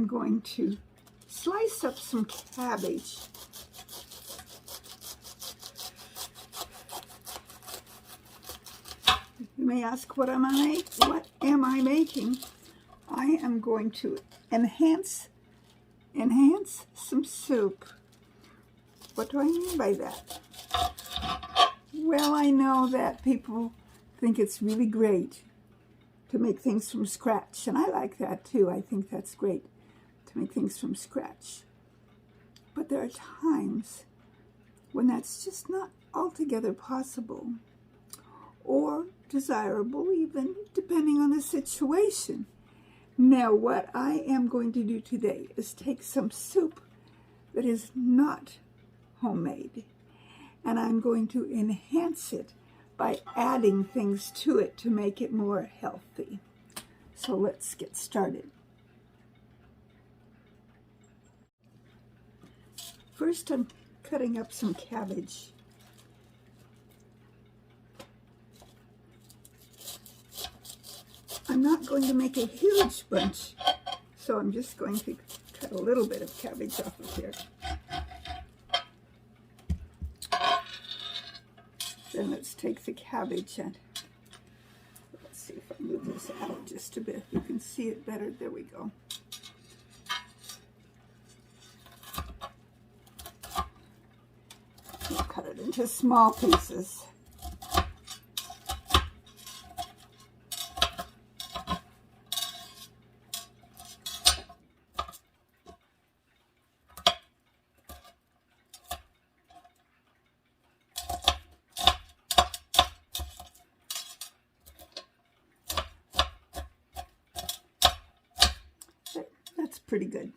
am going to slice up some cabbage. You may ask, what am I making? I am going to enhance some soup. What do I mean by that? Well, I know that people think it's really great to make things from scratch, and I like that too. I think that's great to make things from scratch. But there are times when that's just not altogether possible or desirable, even depending on the situation. Now, what I am going to do today is take some soup that is not homemade, and I'm going to enhance it by adding things to it to make it more healthy. So let's get started. First, I'm cutting up some cabbage. I'm not going to make a huge bunch, so I'm just going to cut a little bit of cabbage off of here. Then let's take the cabbage and let's see if I move this out just a bit. You can see it better. There we go. We'll cut it into small pieces. That's pretty good.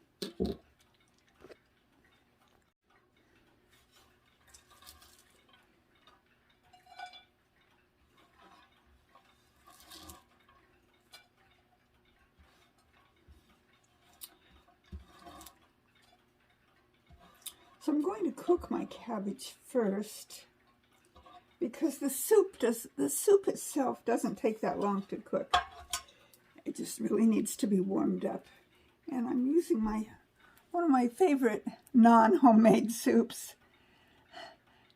So I'm going to cook my cabbage first because the soup itself doesn't take that long to cook. It just really needs to be warmed up. And I'm using one of my favorite non-homemade soups,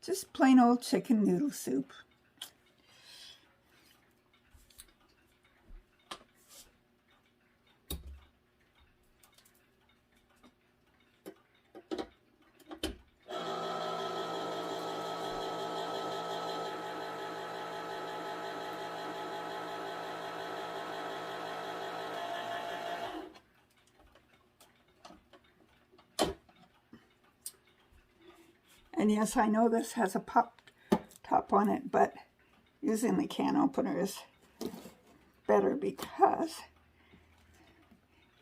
just plain old chicken noodle soup. And yes, I know this has a pop top on it, but using the can opener is better because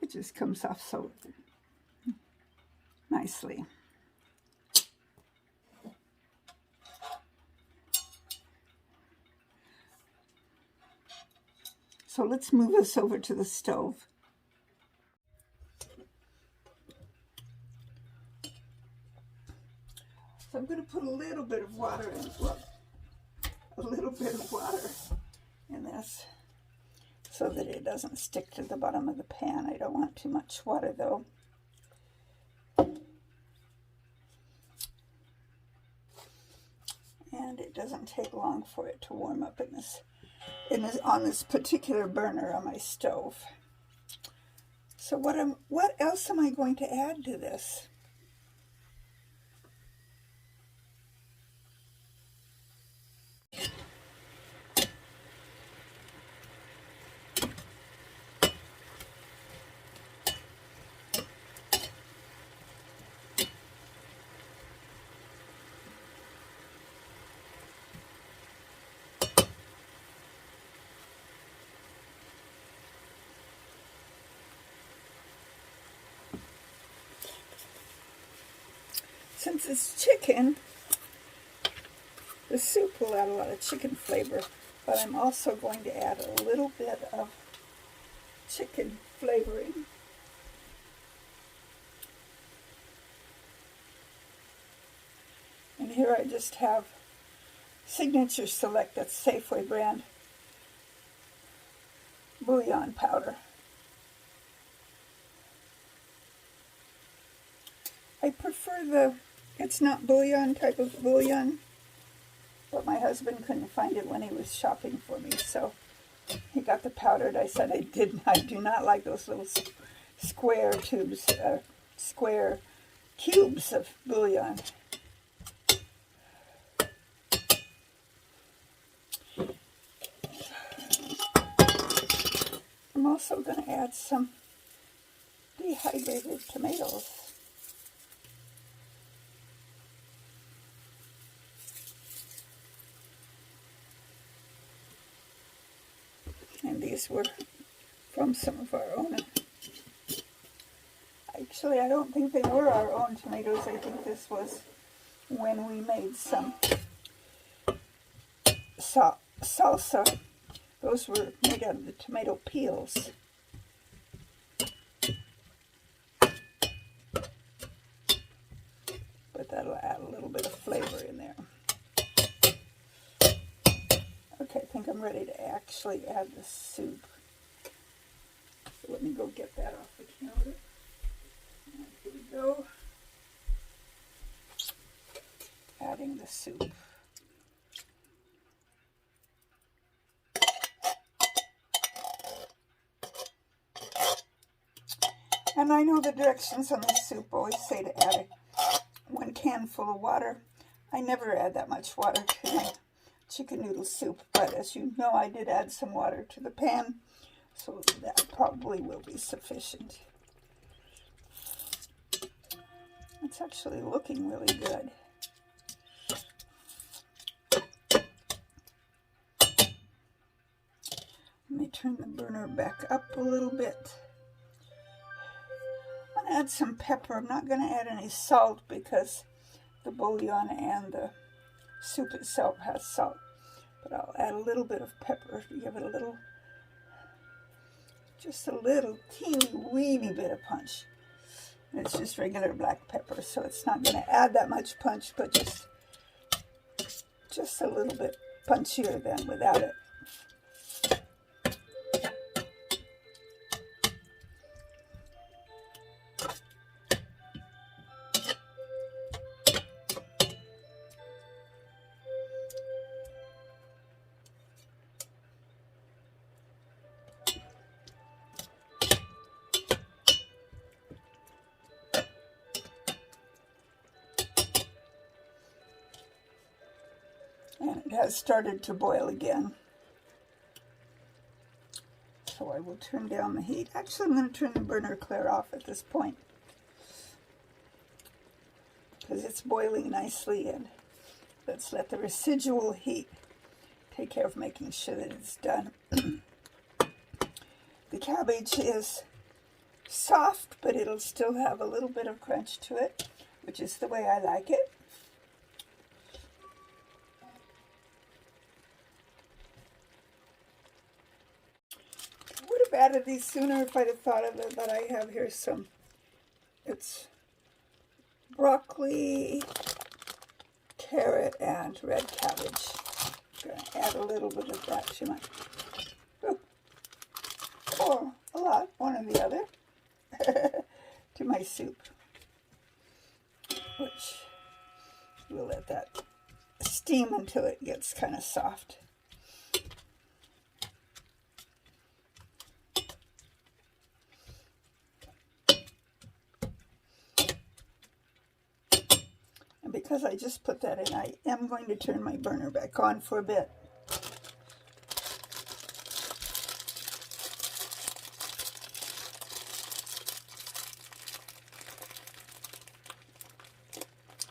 it just comes off so nicely. So let's move this over to the stove. So I'm going to put a little bit of water in, in this so that it doesn't stick to the bottom of the pan. I don't want too much water though. And it doesn't take long for it to warm up on this particular burner on my stove. So what else am I going to add to this? Since it's chicken, the soup will add a lot of chicken flavor, but I'm also going to add a little bit of chicken flavoring. And here I just have Signature Select, that's Safeway brand, bouillon powder. it's not bouillon type of bouillon, but my husband couldn't find it when he was shopping for me, so he got the powdered. I said I do not like those little square tubes, square cubes of bouillon. I'm also going to add some dehydrated tomatoes. And these were from some of our own. Actually, I don't think they were our own tomatoes. I think this was when we made some salsa. Those were made out of the tomato peels. But that'll add a little bit of flavor in there. Okay, I think I'm ready to actually add the soup. So let me go get that off the counter. And here we go. Adding the soup. And I know the directions on the soup always say to add 1 can full of water. I never add that much water to my chicken noodle soup, but as you know, I did add some water to the pan, so that probably will be sufficient. It's actually looking really good. Let me turn the burner back up a little bit. I'm going to add some pepper. I'm not going to add any salt because the bouillon and the soup itself has salt. But I'll add a little bit of pepper to give it a little, just a little teeny weeny bit of punch. And it's just regular black pepper, so it's not going to add that much punch, but just a little bit punchier than without it. And it has started to boil again. So I will turn down the heat. Actually, I'm going to turn the burner clear off at this point, because it's boiling nicely, and let's let the residual heat take care of making sure that it's done. The cabbage is soft, but it'll still have a little bit of crunch to it, which is the way I like it. Added these sooner if I'd have thought of it, but I have here some, it's broccoli, carrot, and red cabbage. I'm going to add a little bit of that to my, or a lot, one or the other, to my soup, which we'll let that steam until it gets kind of soft. Because I just put that in, I am going to turn my burner back on for a bit.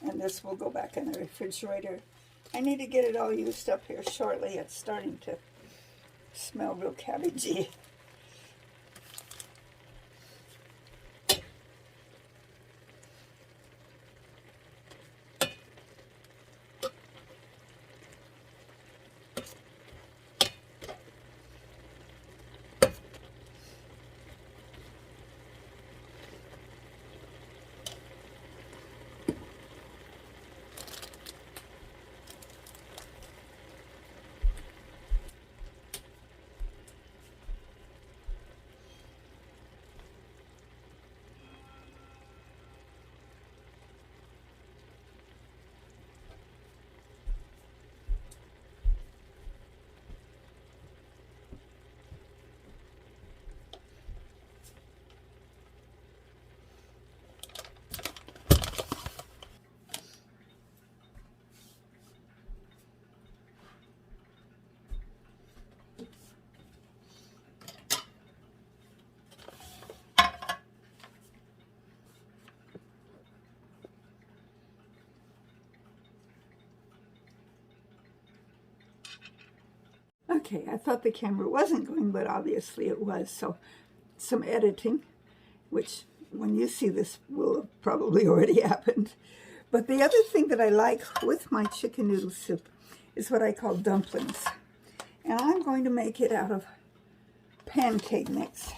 And this will go back in the refrigerator. I need to get it all used up here shortly. It's starting to smell real cabbagey. Okay, I thought the camera wasn't going, but obviously it was. So some editing, which when you see this will have probably already happened. But the other thing that I like with my chicken noodle soup is what I call dumplings. And I'm going to make it out of pancake mix.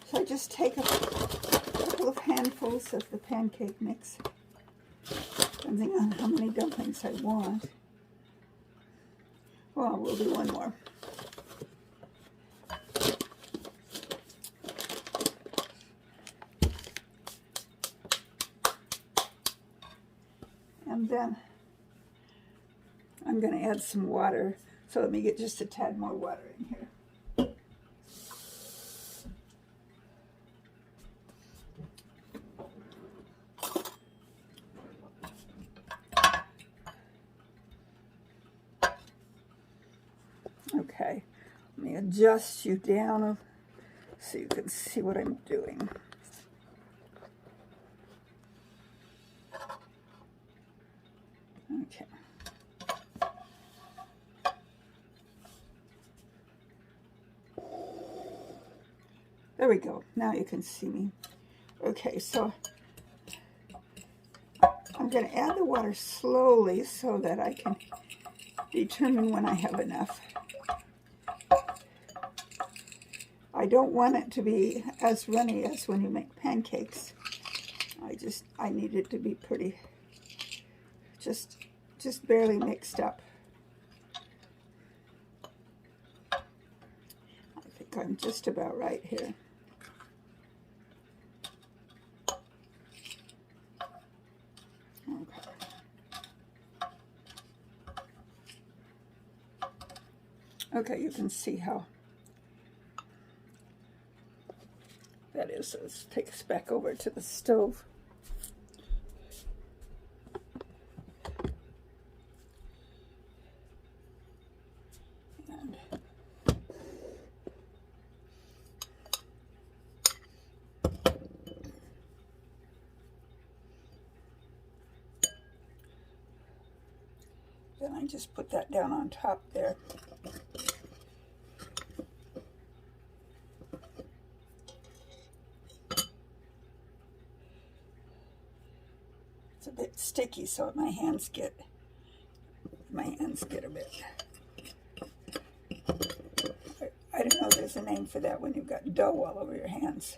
So I just take a couple of handfuls of the pancake mix, depending on how many dumplings I want. Well, we'll do one more. And then I'm going to add some water. So let me get just a tad more water in here. Okay, let me adjust you down so you can see what I'm doing. Okay. There we go. Now you can see me. Okay, so I'm going to add the water slowly so that I can determine when I have enough. I don't want it to be as runny as when you make pancakes. I need it to be pretty, just barely mixed up. I think I'm just about right here. Okay. Okay, you can see how that is. So let's take us back over to the stove. Then I just put that down on top there. It's a bit sticky, so my hands get a bit. I don't know, there's a name for that when you've got dough all over your hands.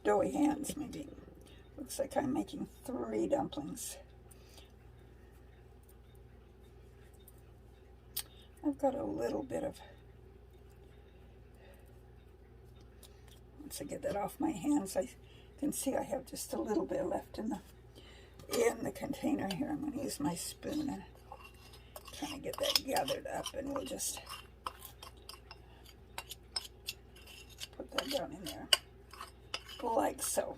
Doughy hands, maybe. Looks like I'm making 3 dumplings. I've got a little bit of, once I get that off my hands, I can see I have just a little bit left in the container here. I'm going to use my spoon and trying to get that gathered up, and we'll just put that down in there like so.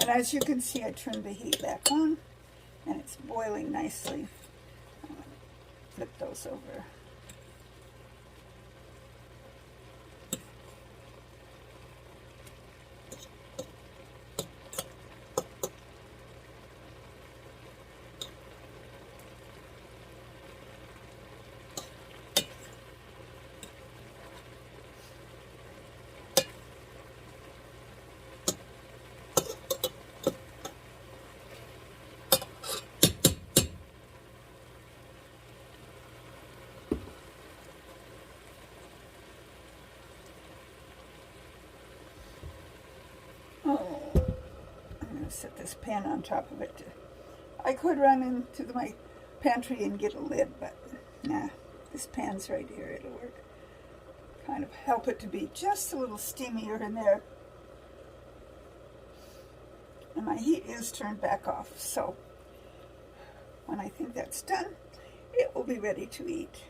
And as you can see, I turned the heat back on, and it's boiling nicely. I'm going to flip those over. Set this pan on top of it. I could run into my pantry and get a lid, but nah, this pan's right here. It'll work kind kind of help it to be just a little steamier in there. And my heat is turned back off, so when I think that's done, it will be ready to eat.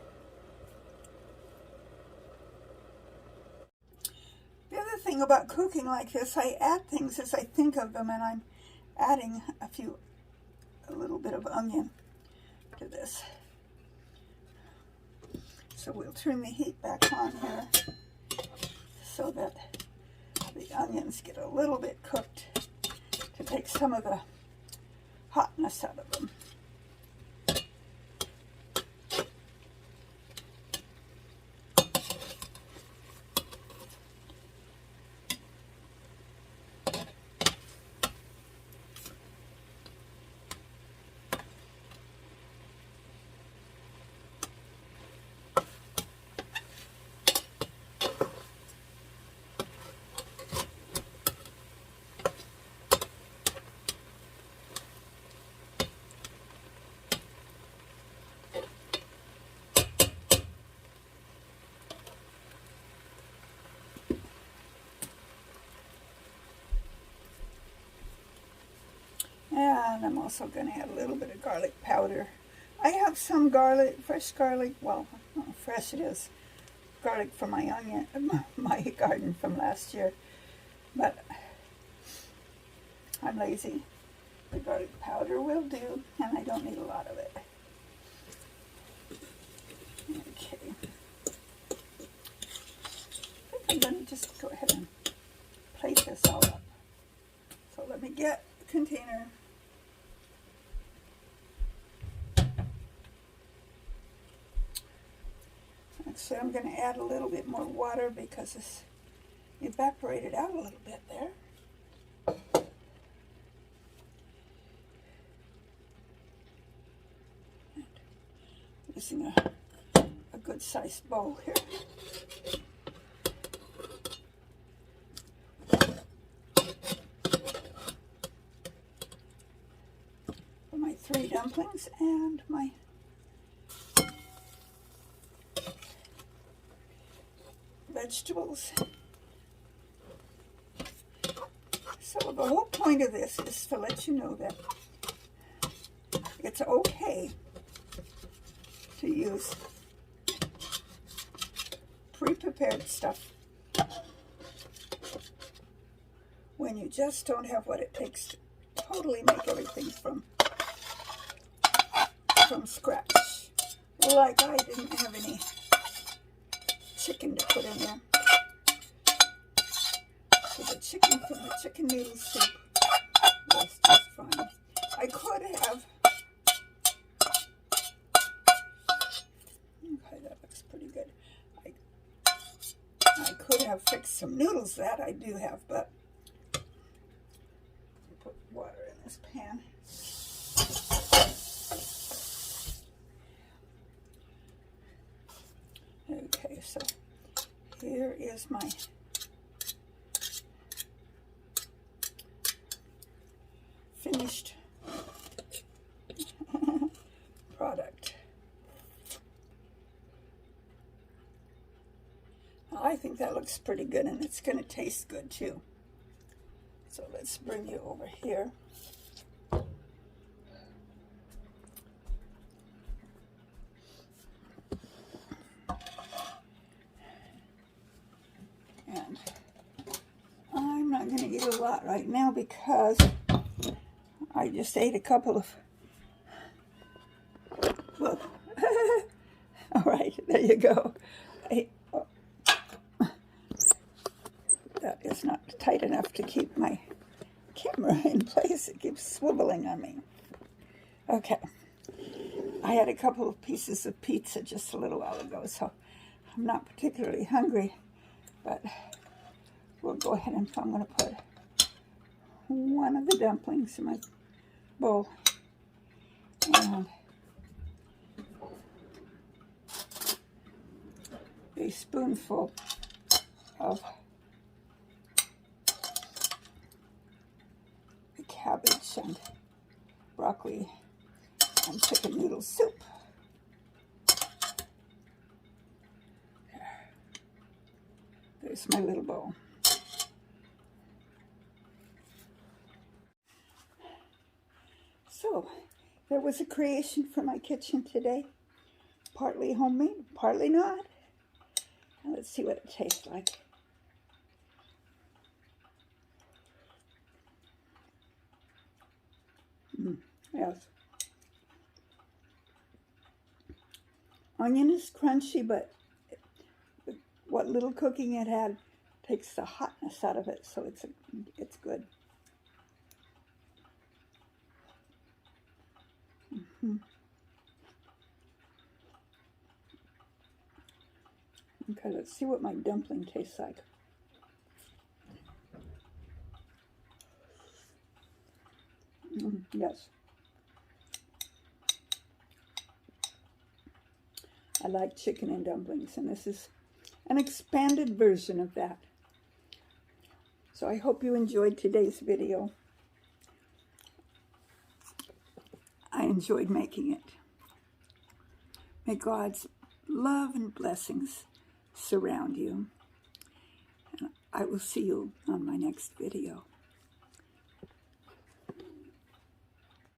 The other thing about cooking like this, I add things as I think of them, and I'm adding a little bit of onion to this. So we'll turn the heat back on here so that the onions get a little bit cooked to take some of the hotness out of them. And I'm also going to add a little bit of garlic powder. I have some garlic, fresh garlic, well, not fresh it is, garlic from my garden from last year, but I'm lazy. The garlic powder will do, and I don't need a lot of it. Okay. I think I'm going to just go ahead and plate this all up. So let me get a container. So I'm going to add a little bit more water because it's evaporated out a little bit there. Using a good sized bowl here. For my 3 dumplings and my vegetables. So the whole point of this is to let you know that it's okay to use pre-prepared stuff when you just don't have what it takes to totally make everything from scratch. Like I didn't have any chicken to put in there. So the chicken from the chicken noodle soup was just fine. I could have, okay, that looks pretty good. I could have fixed some noodles that I do have, but put water in this pan. Okay, so here is my finished product. I think that looks pretty good, and it's going to taste good too. So let's bring you over here. And I'm not going to eat a lot right now because I just ate a couple of, well, all right, there you go. That is not tight enough to keep my camera in place. It keeps swiveling on me. Okay, I had a couple of pieces of pizza just a little while ago, so I'm not particularly hungry, but we'll go ahead and I'm going to put one of the dumplings in my bowl and a spoonful of the cabbage and broccoli and chicken noodle soup. There's my little bowl. So, there was a creation for my kitchen today. Partly homemade, partly not. Now let's see what it tastes like. Yes. Onion is crunchy, but what little cooking it had takes the hotness out of it, so it's good. Okay, let's see what my dumpling tastes like. Yes. I like chicken and dumplings, and this is an expanded version of that. So I hope you enjoyed today's video. I enjoyed making it. May God's love and blessings surround you. And I will see you on my next video.